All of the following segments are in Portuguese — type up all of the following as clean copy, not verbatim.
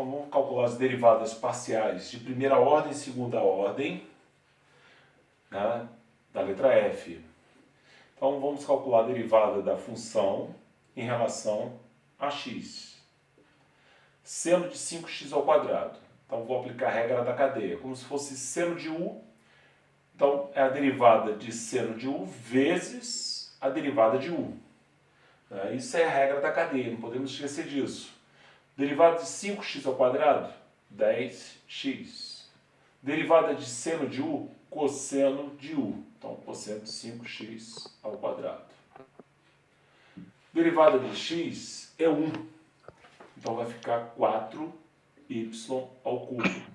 Então vamos calcular as derivadas parciais de primeira ordem e segunda ordem, né, da letra F. Então vamos calcular a derivada da função em relação a x. Seno de 5x ao quadrado. Então vou aplicar a regra da cadeia, como se fosse seno de u. Então é a derivada de seno de u vezes a derivada de u. Isso é a regra da cadeia, não podemos esquecer disso. Derivada de 5x ao quadrado, 10x. Derivada de seno de u, cosseno de u. Então, cosseno de 5x ao quadrado. Derivada de x é 1. Então, vai ficar 4y ao cubo.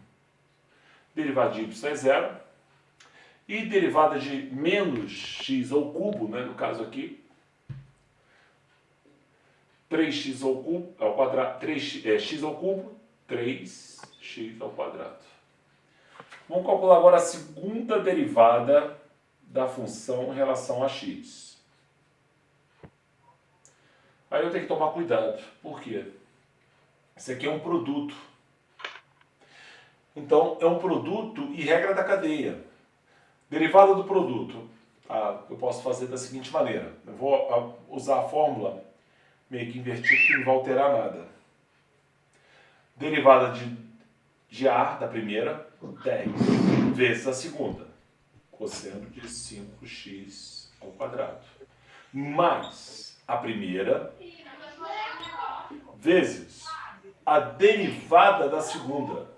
Derivada de y é 0. E derivada de menos x ao cubo, né, no caso aqui, 3x ao cubo, ao quadrado, x ao cubo, 3x ao quadrado. Vamos calcular agora a segunda derivada da função em relação a x. Aí eu tenho que tomar cuidado. Por quê? Isso aqui é um produto. Então, é um produto e regra da cadeia. Derivada do produto. Eu posso fazer da seguinte maneira. Eu vou usar a fórmula meio que invertido, que não vai alterar nada. Derivada de A da primeira, 10, vezes a segunda. Cosseno de 5x ao quadrado. Mais a primeira, vezes a derivada da segunda.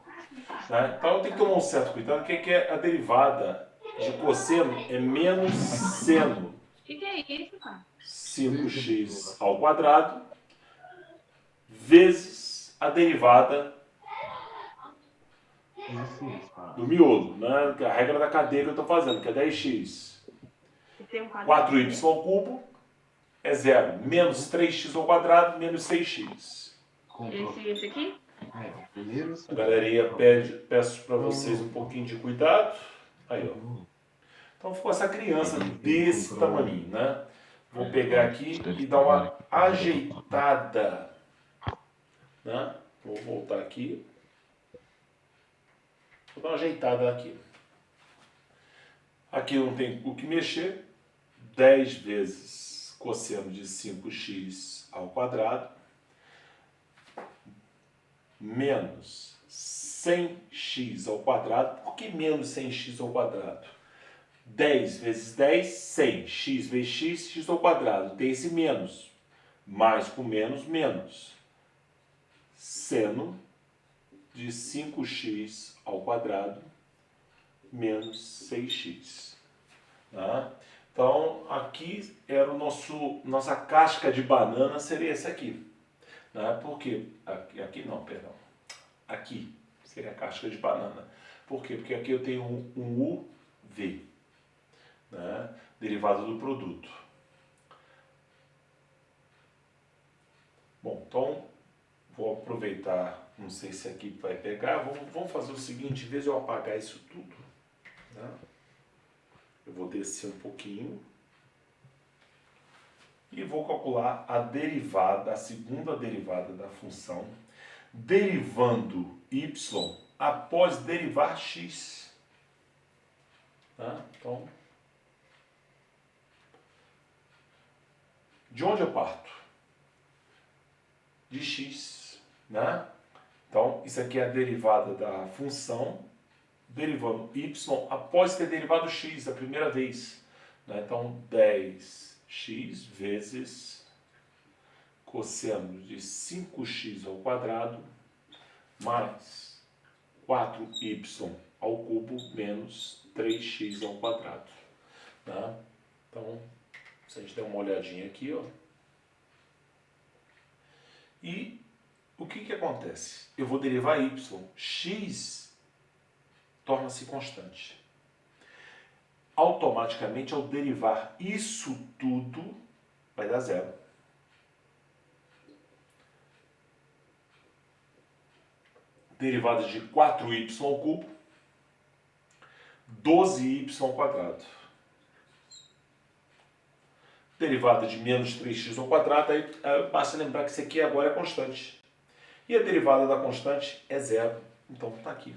Né? Então eu tenho que tomar um certo cuidado. O que é a derivada de cosseno? É menos seno. O que é isso, cara? 5x ao quadrado vezes a derivada do miolo, né? Que é a regra da cadeia que eu estou fazendo, que é 10x. 4y ao cubo é 0. Menos 3x ao quadrado, menos 6x. Esse aqui? Galerinha, peço para vocês um pouquinho de cuidado. Aí, ó. Então ficou essa criança desse tamanho, né? Vou pegar aqui e dar uma ajeitada, né? Vou voltar aqui. Vou dar uma ajeitada aqui. Aqui não tem o que mexer. 10 vezes cosseno de 5x ao quadrado menos 100x ao quadrado. Por que menos 100x ao quadrado? 10 vezes 10, 100. X vezes x, x ao quadrado. Tem esse menos. Mais com menos, menos. Seno de 5x ao quadrado menos 6x. Tá? Então, aqui era nossa casca de banana, seria esse aqui. Né? Por quê? Aqui não, perdão. Aqui seria a casca de banana. Por quê? Porque aqui eu tenho um UV. Né? Derivada do produto. Bom, então vou aproveitar, não sei se aqui vai pegar, vamos fazer o seguinte, em vez de eu apagar isso tudo, né? Eu vou descer um pouquinho e vou calcular a derivada, a segunda derivada da função, derivando y após derivar x. Tá? Então, de onde eu parto? De x, né? Então, isso aqui é a derivada da função, derivando y após ter derivado x a primeira vez. Né? Então, 10x vezes cosseno de 5x ao quadrado mais 4y ao cubo menos 3x ao quadrado. Né? Então, se a gente der uma olhadinha aqui, ó. E o que acontece? Eu vou derivar y. X torna-se constante. Automaticamente, ao derivar isso tudo, vai dar zero. Derivada de 4y ao cubo, 12y ao quadrado. Derivada de menos 3x ao quadrado, aí basta lembrar que isso aqui agora é constante. E a derivada da constante é zero. Então está aqui.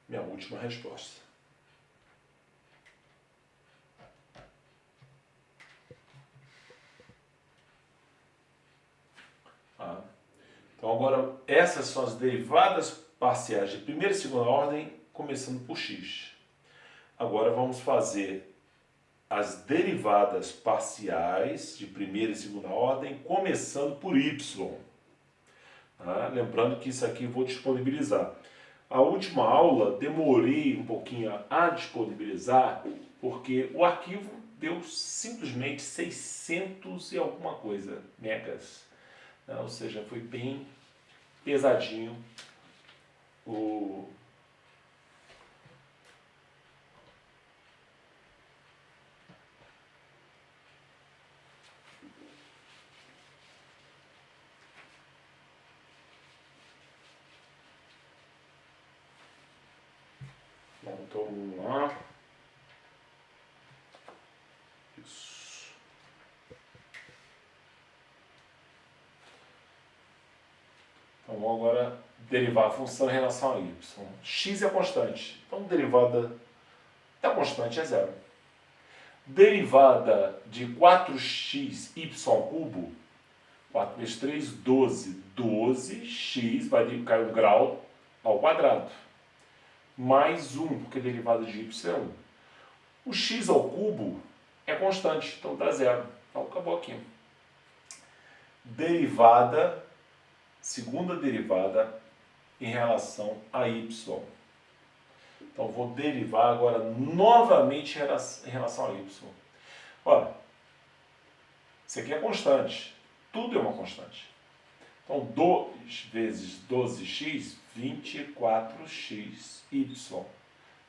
Minha última resposta. Então agora essas são as derivadas parciais de primeira e segunda ordem, começando por x. Agora vamos fazer as derivadas parciais de primeira e segunda ordem, começando por y. Lembrando que isso aqui eu vou disponibilizar. A última aula demorei um pouquinho a disponibilizar, porque o arquivo deu simplesmente 600 e alguma coisa megas. Ou seja, foi bem pesadinho o... Então vamos lá. Isso. Então vamos agora derivar a função em relação a y. X é constante. Então derivada da constante é zero. Derivada de 4x y cubo, 4 vezes 3, 12. 12x vai cair um grau ao quadrado. Mais 1, porque a derivada de y é 1. O x ao cubo é constante, então dá zero. Então acabou aqui. Derivada, segunda derivada em relação a y. Então vou derivar agora novamente em relação a y. Olha, isso aqui é constante. Tudo é uma constante. Então 2 vezes 12x, 24x, y.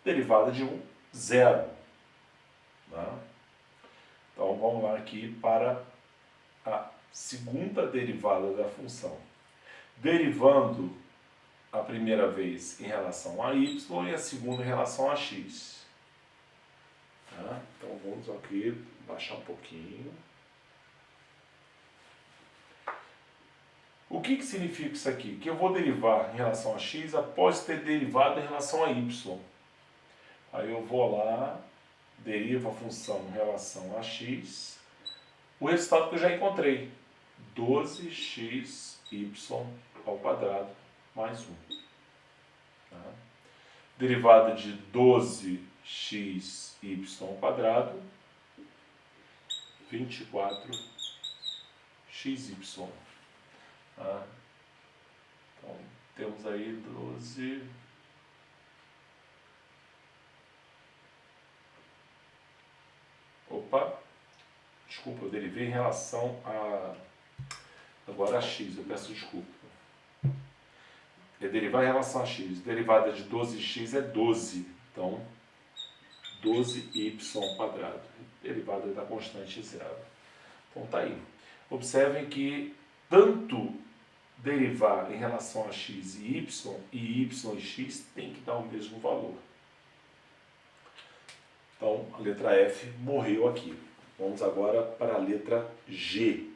Derivada de 1, zero. Tá? Então vamos lá aqui para a segunda derivada da função. Derivando a primeira vez em relação a y e a segunda em relação a x. Tá? Então vamos aqui baixar um pouquinho. O que significa isso aqui? Que eu vou derivar em relação a x após ter derivado em relação a y. Aí eu vou lá, derivo a função em relação a x. O resultado que eu já encontrei. 12xy ao quadrado mais 1. Tá? Derivada de 12xy ao quadrado, 24xy. Tá? Então, temos aí 12... Opa! Desculpa, eu derivei em relação a... Agora a x, eu peço desculpa. É derivar em relação a x. Derivada de 12x é 12. Então, 12y ao quadrado. Derivada da constante zero. Então, tá aí. Observem que tanto derivar em relação a x e y e x tem que dar o mesmo valor. Então, a letra F morreu aqui. Vamos agora para a letra G.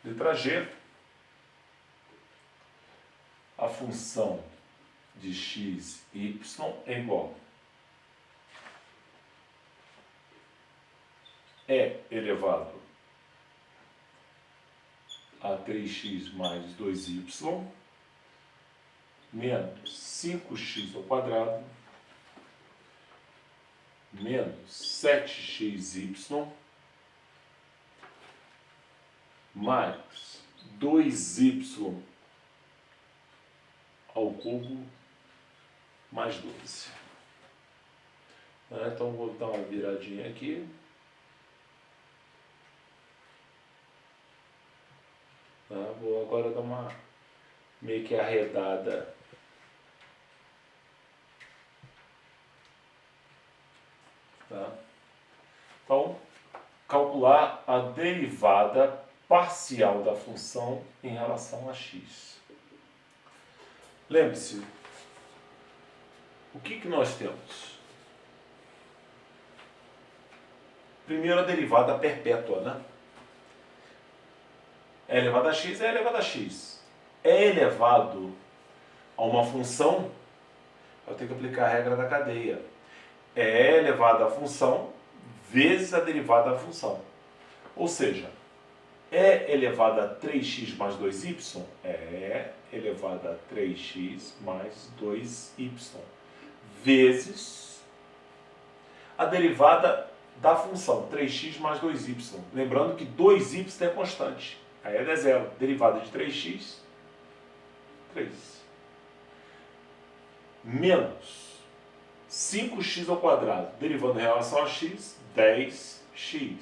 Letra G, a função de x e y é igual e elevado a 3x mais 2y menos 5x ao quadrado menos 7xy mais 2y ao cubo mais 12. Então vou dar uma viradinha aqui. Vou agora dar uma meio que arredada. Tá? Então, calcular a derivada parcial da função em relação a x. Lembre-se, o que nós temos? Primeiro, a derivada perpétua, né? E elevado a x é elevado a x. É elevado a uma função, eu tenho que aplicar a regra da cadeia. É elevado à função vezes a derivada da função. Ou seja, é elevado a 3x mais 2y? É elevado a 3x mais 2y. Vezes a derivada da função, 3x mais 2y. Lembrando que 2y é constante. Aí é zero. Derivada de 3x, 3. Menos 5x ao quadrado, derivando em relação a x, 10x.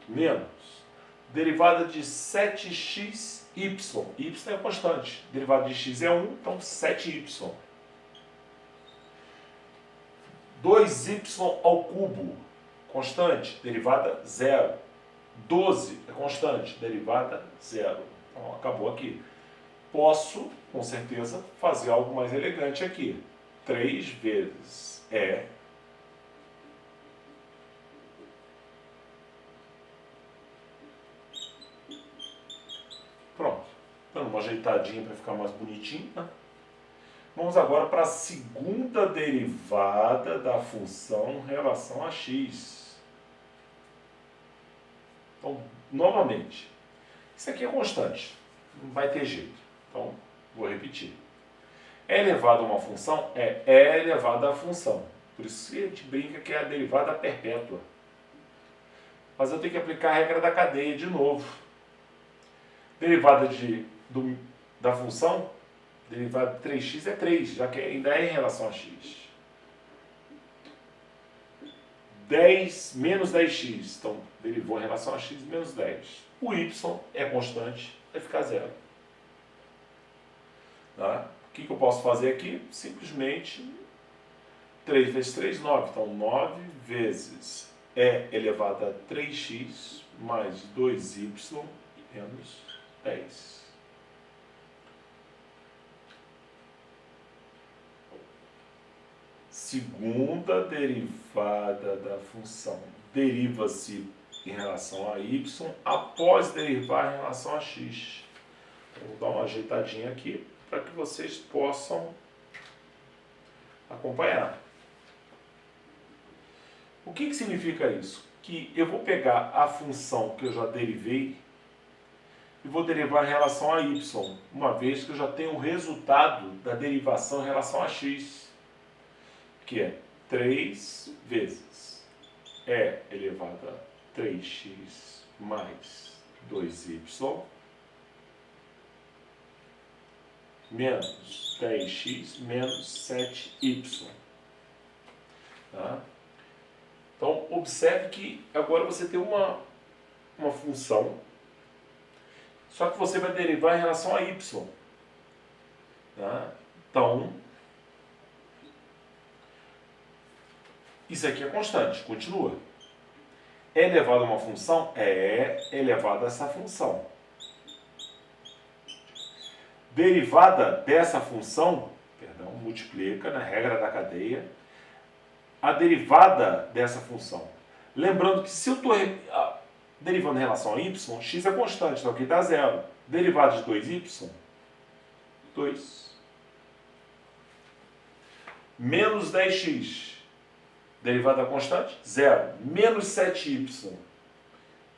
Menos derivada de 7x, y. Y é constante. Derivada de x é 1, então 7y. 2y ao cubo, constante, derivada 0. 12 é constante, derivada 0. Então, acabou aqui. Posso, com certeza, fazer algo mais elegante aqui. 3 vezes E pronto. Dando uma ajeitadinha para ficar mais bonitinho, né? Vamos agora para a segunda derivada da função em relação a x. Então, novamente, isso aqui é constante, não vai ter jeito. Então, vou repetir. É elevado a uma função? É elevado à função. Por isso que a gente brinca que é a derivada perpétua. Mas eu tenho que aplicar a regra da cadeia de novo. Derivada da função, derivada de 3x é 3, já que ainda é em relação a x. 10 menos 10x, então derivou em relação a x menos 10. O y é constante, vai ficar zero. Tá? O que eu posso fazer aqui? Simplesmente 3 vezes 3, 9. Então 9 vezes E elevado a 3x mais 2y menos 10. Segunda derivada da função. Deriva-se em relação a y após derivar em relação a x. Vou dar uma ajeitadinha aqui para que vocês possam acompanhar. O que significa isso? Que eu vou pegar a função que eu já derivei e vou derivar em relação a y, uma vez que eu já tenho o resultado da derivação em relação a x, que é 3 vezes E elevado a 3x mais 2y menos 10x menos 7y. Tá? Então, observe que agora você tem uma função, só que você vai derivar em relação a y. Tá? Então, isso aqui é constante, continua. É elevado a uma função? É elevado a essa função. Derivada dessa função, multiplica na regra da cadeia, a derivada dessa função. Lembrando que se eu estou derivando em relação a y, x é constante, então aqui dá zero. Derivada de 2y, 2. Menos 10x. Derivada constante, 0. Menos 7y.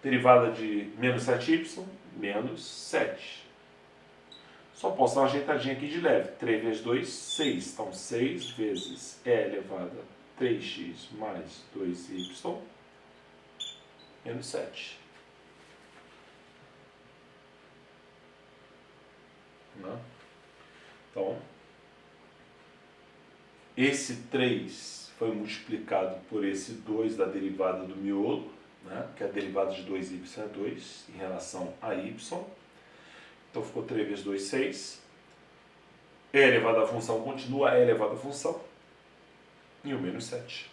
Derivada de menos 7y, menos 7. Só posso dar uma ajeitadinha aqui de leve. 3 vezes 2, 6. Então, 6 vezes E elevado a 3x mais 2y, menos 7. Então, esse 3 foi multiplicado por esse 2 da derivada do miolo, né, que é a derivada de 2y é 2 em relação a y. Então ficou 3 vezes 2, 6. E elevado à função continua E elevado à função. E o menos 7.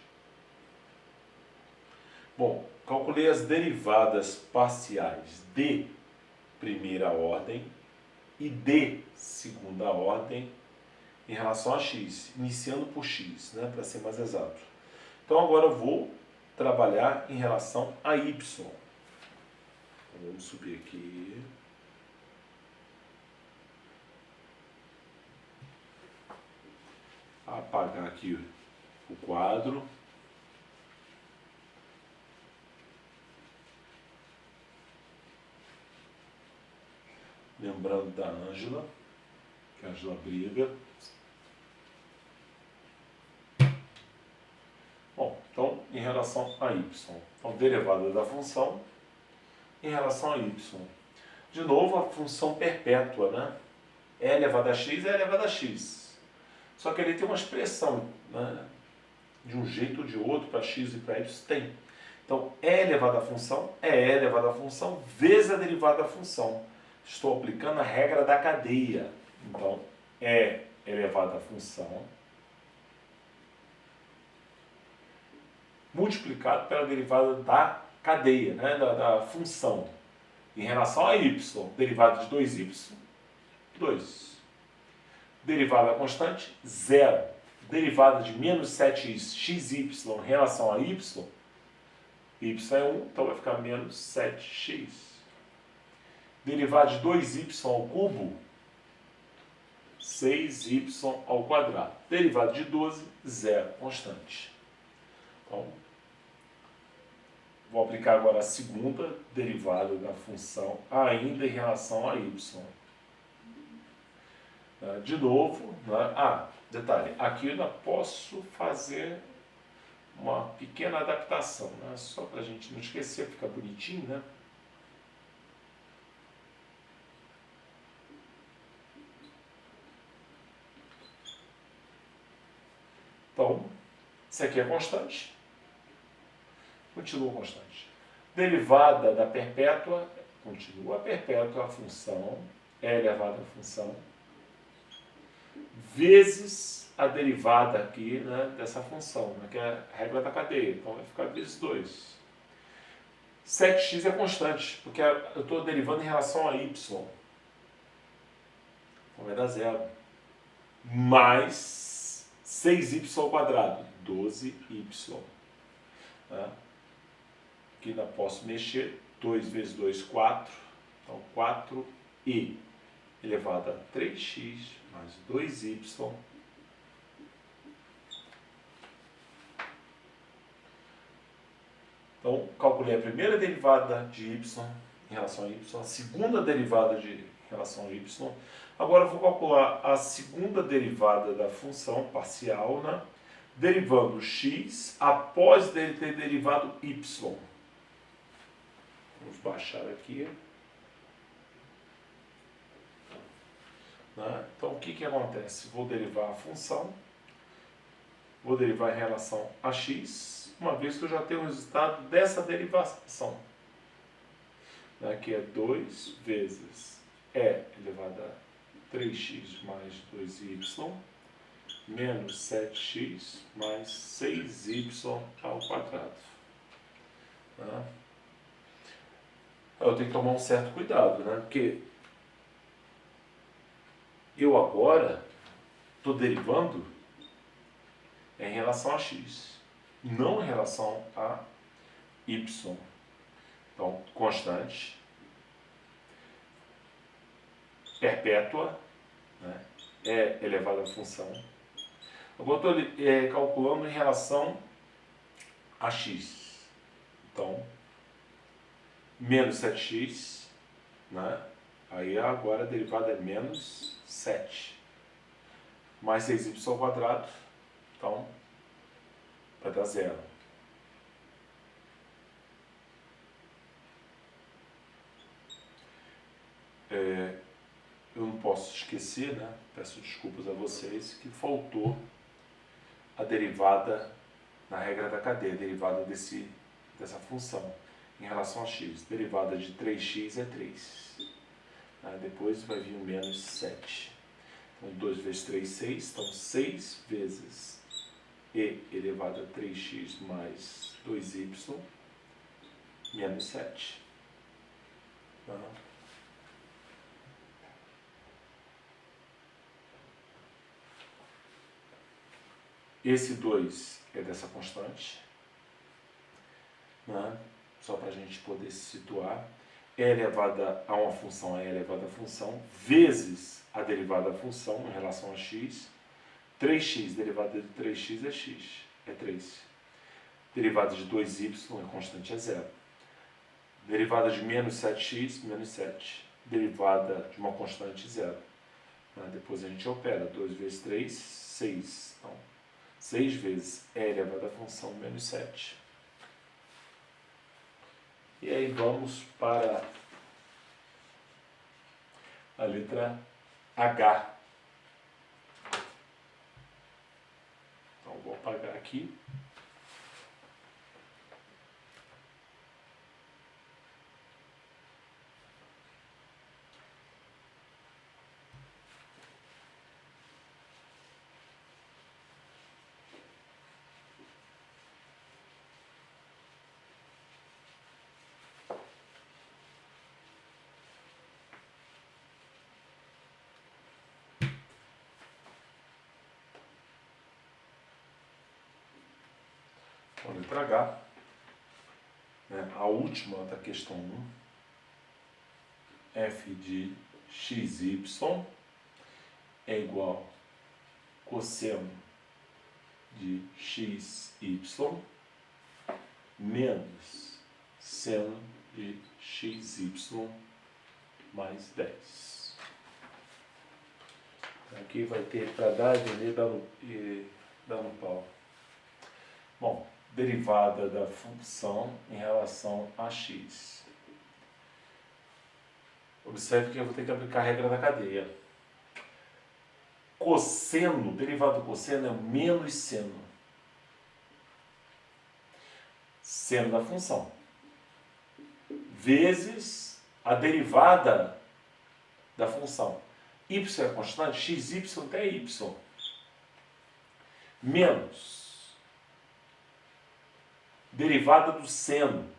Bom, calculei as derivadas parciais de primeira ordem e de segunda ordem em relação a x, iniciando por x, né, para ser mais exato. Então agora eu vou trabalhar em relação a y. Então, vamos subir aqui. Apagar aqui o quadro. Lembrando da Ângela, que a Ângela briga. Bom, então, em relação a y, então, derivada da função em relação a y. De novo, a função perpétua, né? E elevado a x é elevado a x. Só que ele tem uma expressão, né? De um jeito ou de outro, para x e para y, tem. Então, E elevado à função é E elevado à função vezes a derivada da função. Estou aplicando a regra da cadeia. Então, E elevado à função multiplicado pela derivada da cadeia, né, da função. Em relação a y, derivada de 2y, 2. Derivada constante, 0. Derivada de menos 7x, xy em relação a y é 1, então vai ficar menos 7x. Derivada de 2y ao cubo, 6y ao quadrado. Derivada de 12, 0, constante. Então, vou aplicar agora a segunda derivada da função, ainda em relação a y. De novo, né? Detalhe, aqui eu ainda posso fazer uma pequena adaptação, né? Só para a gente não esquecer, ficar bonitinho, né? Então, isso aqui é constante. Continua constante. Derivada da perpétua, continua perpétua a função, é elevada à função, vezes a derivada aqui, né, dessa função, né, que é a regra da cadeia. Então vai ficar vezes 2. 7x é constante, porque eu estou derivando em relação a y. Então vai dar 0. Mais 6y ao quadrado, 12y. Tá? Aqui ainda posso mexer, 2 vezes 2, 4, então 4i elevado a 3x mais 2y Então, calculei a primeira derivada de y em relação a y, a segunda derivada em relação a y. Agora eu vou calcular a segunda derivada da função parcial, né? Derivando x após dele ter derivado y. Vamos baixar aqui. Né? Então, o que acontece? Vou derivar a função, vou derivar em relação a x, uma vez que eu já tenho o resultado dessa derivação. Né? Que é 2 vezes e elevado a 3x mais 2y, menos 7x mais 6y ao quadrado. Né? Eu tenho que tomar um certo cuidado, né? Porque eu agora estou derivando em relação a x, não em relação a y. Então, constante, perpétua, né? É elevado à função. Agora estou calculando em relação a x. Então, menos 7x, né? Aí agora a derivada é menos 7. Mais 6y ao quadrado, então vai dar 0. Eu não posso esquecer, né? Peço desculpas a vocês, que faltou a derivada na regra da cadeia, a derivada dessa função em relação a x. Derivada de 3x é 3. Depois vai vir o menos 7. Então, 2 vezes 3, 6. Então, 6 vezes e elevado a 3x mais 2y menos 7. Tá? Esse 2 é dessa constante, né? Só para a gente poder se situar. E elevada a uma função é elevada a função, vezes a derivada da função em relação a x. 3x, derivada de 3x é x, é 3. Derivada de 2y é constante, é 0. Derivada de menos 7x, menos 7. Derivada de uma constante, 0. Depois a gente opera. 2 vezes 3, 6. Então, 6 vezes e elevada a função menos 7. E aí vamos para a letra H. Então, vou apagar aqui. Então, letra H, né, a última da questão 1, f de xy é igual a cosseno de xy menos seno de xy mais 10. Aqui vai ter para dar e dar no pau. Bom, derivada da função em relação a x. Observe que eu vou ter que aplicar a regra da cadeia. Cosseno, derivada do cosseno é o menos seno. Seno da função. Vezes a derivada da função. Y é constante, xy até y. Menos derivada do seno.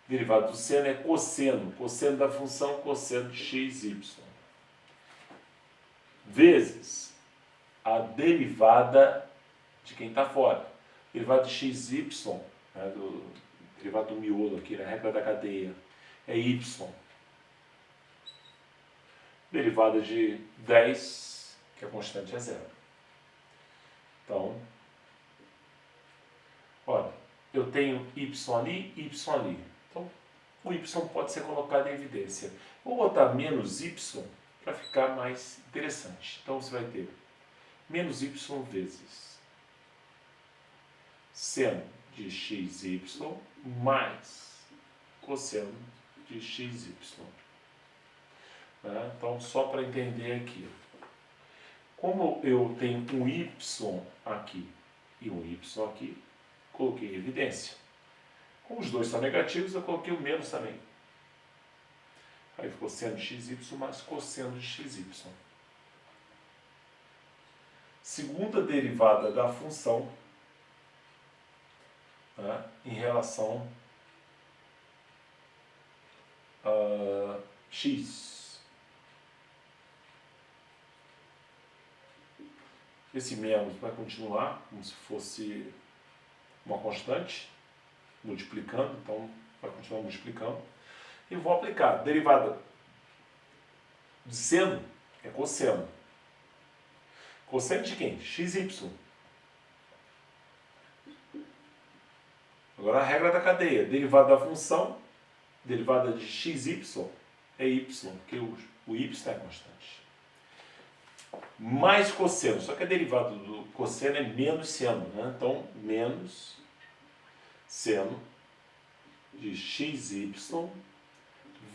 Derivada do seno é cosseno. Cosseno da função, cosseno de xy. Vezes a derivada de quem está fora. Derivada de xy, né, derivada do miolo aqui, na regra da cadeia, é y. Derivada de 10, que é constante, é 0. Então, olha, eu tenho y ali, y ali. Então, o y pode ser colocado em evidência. Vou botar menos y para ficar mais interessante. Então, você vai ter menos y vezes seno de xy mais cosseno de xy. Então, só para entender aqui. Como eu tenho um y aqui e um y aqui, coloquei em evidência. Como os dois são negativos, eu coloquei o menos também. Aí ficou seno de xy mais cosseno de xy. Segunda derivada da função, né, em relação a x. Esse menos vai continuar como se fosse uma constante, multiplicando, então vai continuar multiplicando. E vou aplicar. Derivada de seno é cosseno. Cosseno de quem? xy. Agora a regra da cadeia. Derivada da função, derivada de xy é y, porque o y é constante. Mais cosseno, só que a derivada do cosseno é menos seno, né? Então, menos seno de xy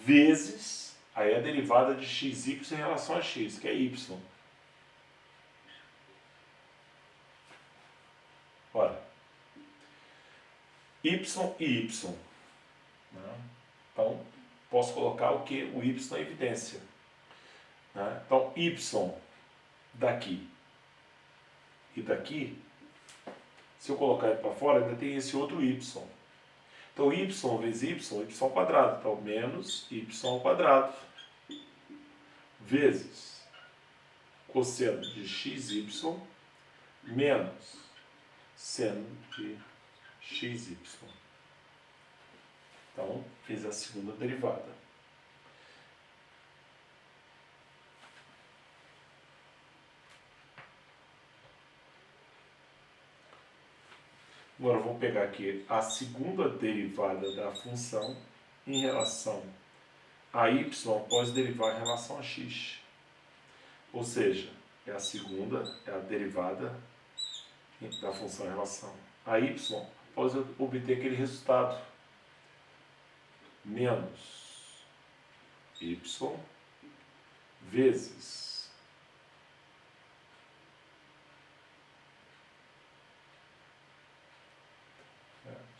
vezes, aí a derivada de xy em relação a x, que é y. Ora, y e y. Né? Então, posso colocar o que? O y em evidência. Né? Então, y daqui e daqui, se eu colocar ele para fora, ainda tem esse outro y. Então, y vezes y ao quadrado. Então, menos y ao quadrado vezes cosseno de xy menos seno de xy. Então, fiz a segunda derivada. Agora eu vou pegar aqui a segunda derivada da função em relação a y após derivar em relação a x. Ou seja, é a segunda, é a derivada da função em relação a y após eu obter aquele resultado. Menos y vezes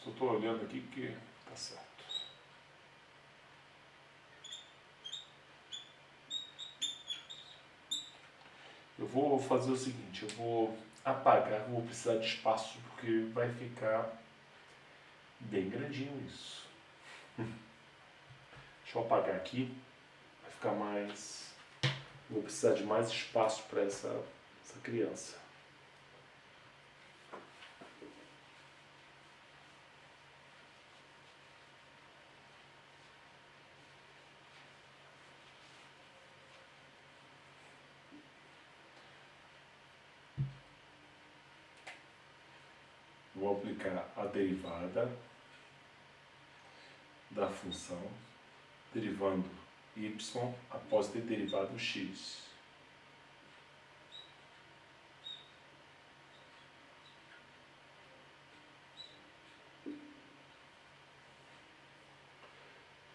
só estou olhando aqui que está certo. Eu vou fazer o seguinte, eu vou apagar, vou precisar de espaço porque vai ficar bem grandinho isso. Deixa eu apagar aqui, vai ficar mais... Vou precisar de mais espaço para essa criança. Vou aplicar a derivada da função, derivando y após ter derivado x.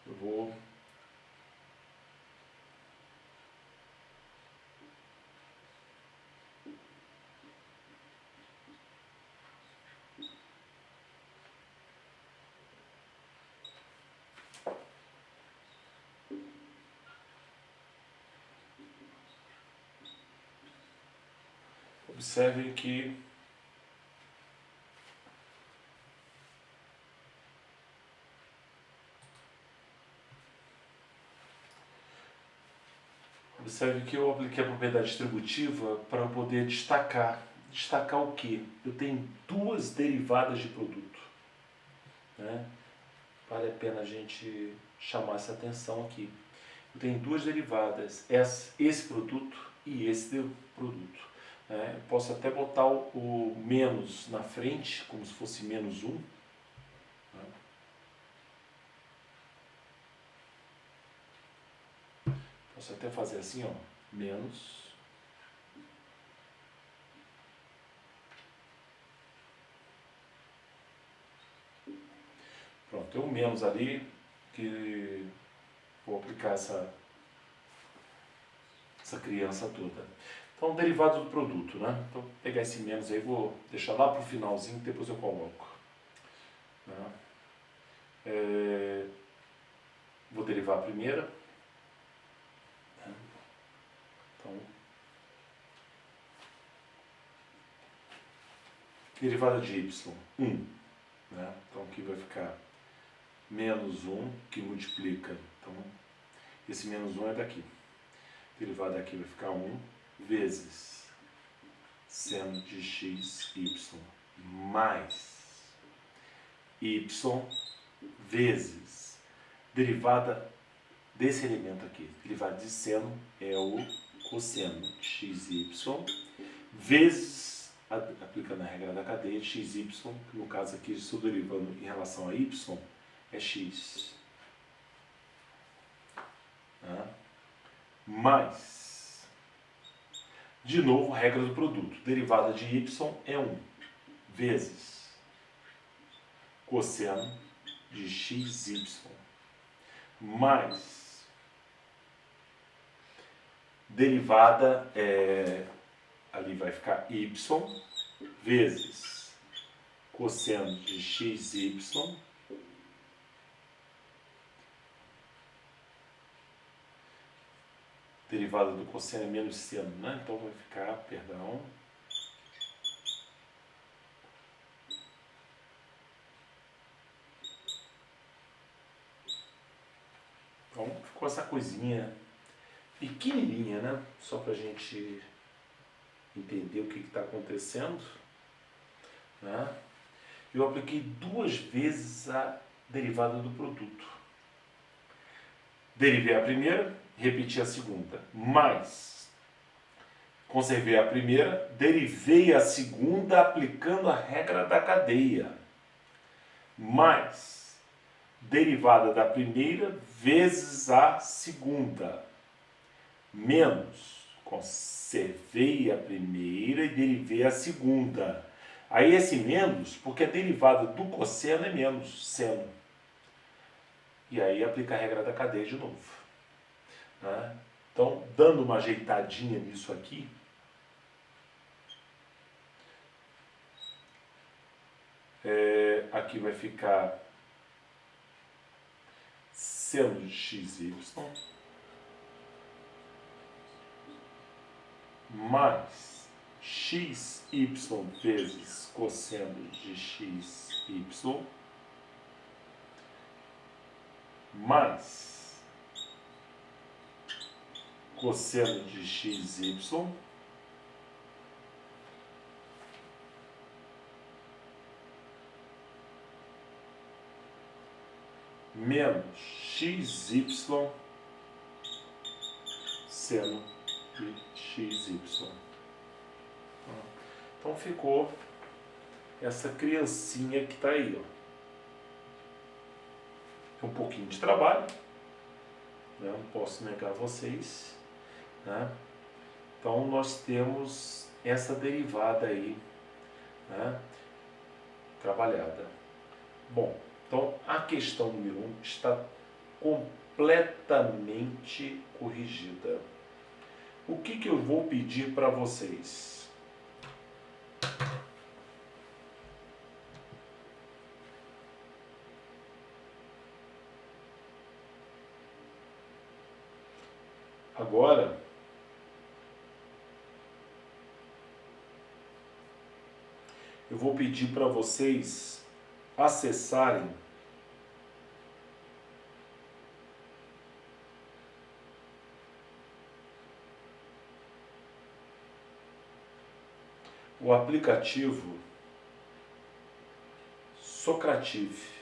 Eu vou observem que eu apliquei a propriedade distributiva para poder destacar. Destacar o quê? Eu tenho duas derivadas de produto, né? Vale a pena a gente chamar essa atenção aqui. Eu tenho duas derivadas, esse produto e esse produto. Eu posso até botar o menos na frente, como se fosse menos 1. Né? Posso até fazer assim, ó, menos. Pronto, tem um menos ali, que vou aplicar essa criança toda. Então, derivado do produto, né? Então, vou pegar esse menos aí, vou deixar lá para o finalzinho, depois eu coloco. Né? Vou derivar a primeira. Né? Então, derivada de y, 1. Né? Então, aqui vai ficar menos 1, que multiplica. Então, esse menos 1 é daqui. Derivada aqui vai ficar 1 vezes seno de x, y, mais y vezes derivada desse elemento aqui. Derivada de seno é o cosseno de x, y, vezes, aplicando a regra da cadeia, x, y, que no caso aqui estou derivando em relação a y, é x. Mais, de novo, regra do produto. Derivada de y é 1 vezes cosseno de xy mais derivada, ali vai ficar y vezes cosseno de xy derivada do cosseno é menos seno, né? Então vai ficar, perdão, com essa coisinha pequenininha, né? Só para a gente entender o que está acontecendo, né? Eu apliquei 2 vezes a derivada do produto. Derivei a primeira, repeti a segunda, mais conservei a primeira, derivei a segunda aplicando a regra da cadeia, mais derivada da primeira vezes a segunda, menos conservei a primeira e derivei a segunda. Aí esse menos, porque a derivada do cosseno é menos seno. E aí aplica a regra da cadeia de novo, né? Então, dando uma ajeitadinha nisso aqui, aqui vai ficar seno de xy mais xy vezes cosseno de xy mais cosseno de xy menos xy seno de xy. Então ficou essa criancinha que está aí, ó. Um pouquinho de trabalho, né? Não posso negar a vocês, né? Então nós temos essa derivada aí, né? Trabalhada. Bom, então a questão número 1 está completamente corrigida. O que eu vou pedir para vocês? Agora, eu vou pedir para vocês acessarem o aplicativo Socrative.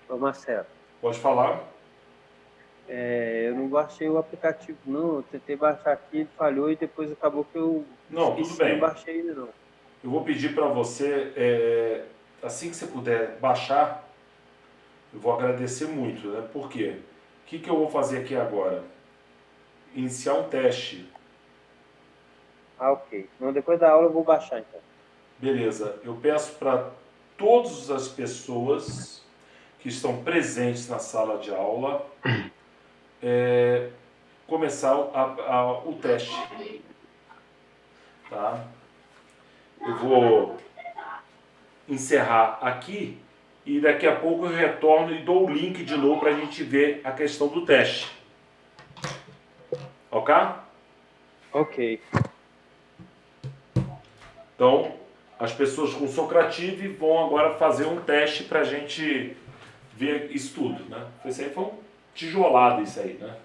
Ô Marcelo, Pode falar? eu não baixei o aplicativo não, eu tentei baixar aqui, ele falhou e depois acabou que eu Não, esqueci, tudo bem. não baixei ele não. Eu vou pedir para você, assim que você puder baixar, eu vou agradecer muito, né? Por quê? O que eu vou fazer aqui agora? Iniciar um teste. Ah, ok. Não, depois da aula eu vou baixar então. Beleza. Eu peço para todas as pessoas que estão presentes na sala de aula começar o teste. Tá? Eu vou encerrar aqui e daqui a pouco eu retorno e dou o link de novo para a gente ver a questão do teste. Ok? Ok. Então, as pessoas com Socrative vão agora fazer um teste para a gente ver isso tudo, né? Isso aí foi um tijolado isso aí, né?